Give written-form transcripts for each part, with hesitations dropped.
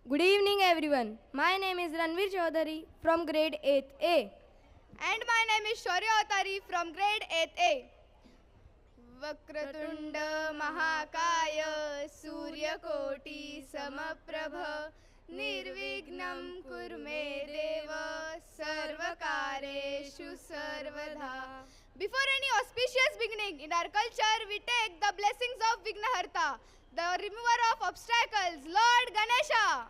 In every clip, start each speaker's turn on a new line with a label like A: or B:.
A: Good evening everyone. My name is Ranveer Chaudhary from grade 8th A.
B: And my name is Shaurya Otari from grade 8th A. Vakratunda Mahakaya Suryakoti Samaprabha Nirvignam Kurme Deva Sarvakareshu Sarvadha. Before any auspicious beginning in our culture, we take the blessings of Vignaharta, the remover of obstacles, Lord Ganesha.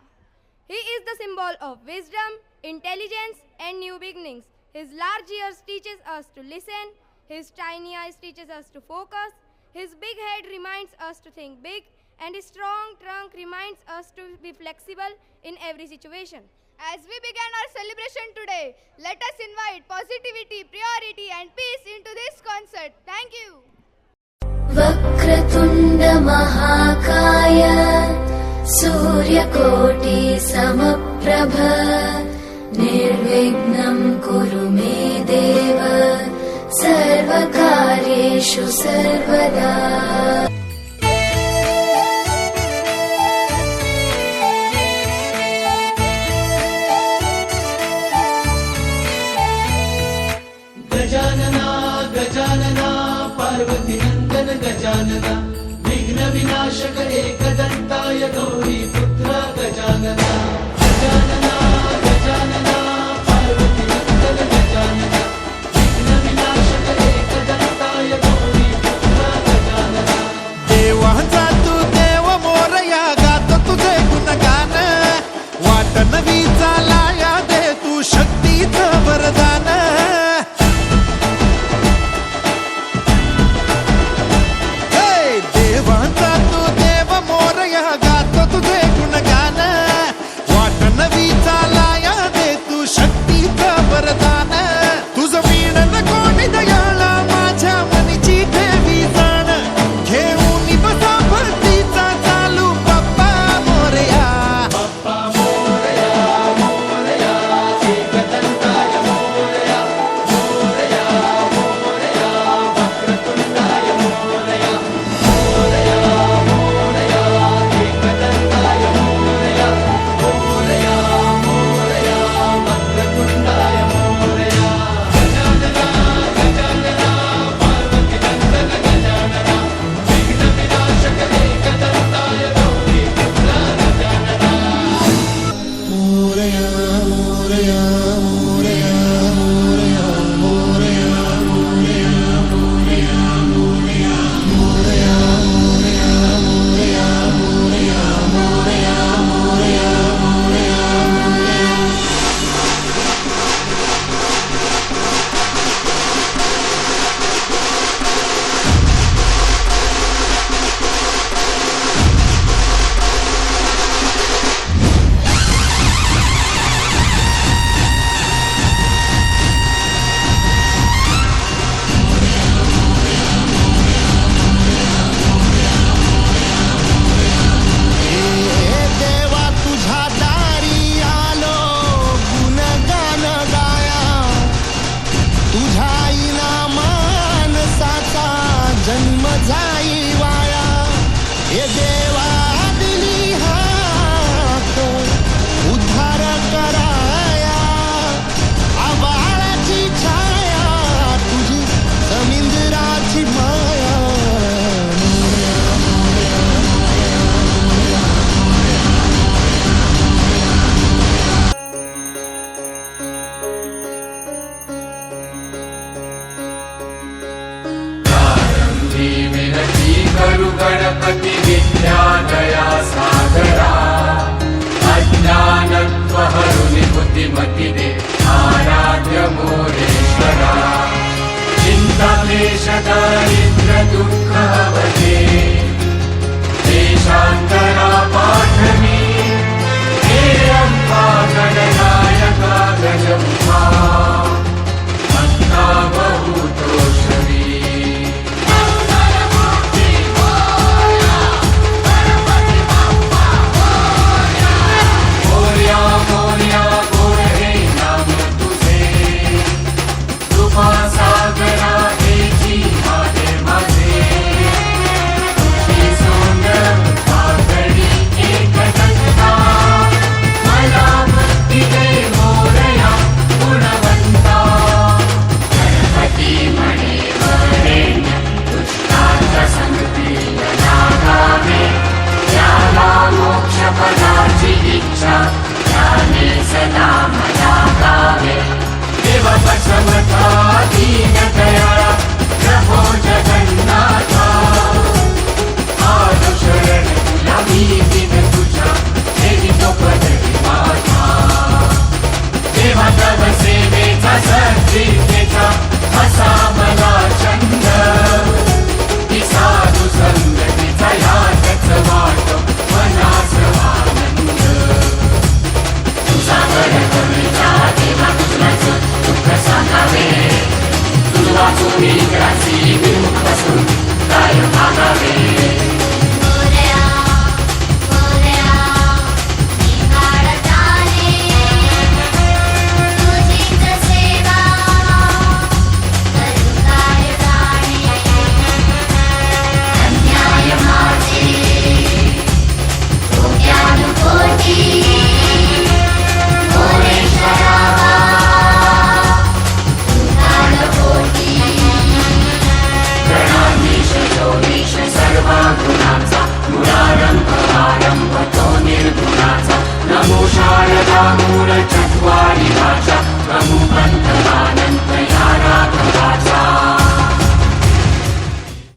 A: He is the symbol of wisdom, intelligence and new beginnings. His large ears teaches us to listen. His tiny eyes teaches us to focus. His big head reminds us to think big. And his strong trunk reminds us to be flexible in every situation.
B: As we begin our celebration today, let us invite positivity, purity and peace into this concert. Thank you.
C: Vakratunda Mahakaya Suryakoti Samaprabha Nirvignam Kuru Me Deva Sarvakareshu Sarvada.
D: Gajanana Gajanana Parvati Nandan Gajanana विघ्न विनाशक एकदंताय गौरी पुत्र गजानना गजानना गजानना पार्वती नंदन गजानना विघ्न विनाशक एकदंताय गौरी पुत्र गजानना.
E: देवांचा तू देव मोरया गात तुझे गुणगान वाट नवी चालाया दे तू शक्तीचं वरदान.
F: गणपति विद्यादया सागरा अज्ञानत्व हरुनि बुद्धिमति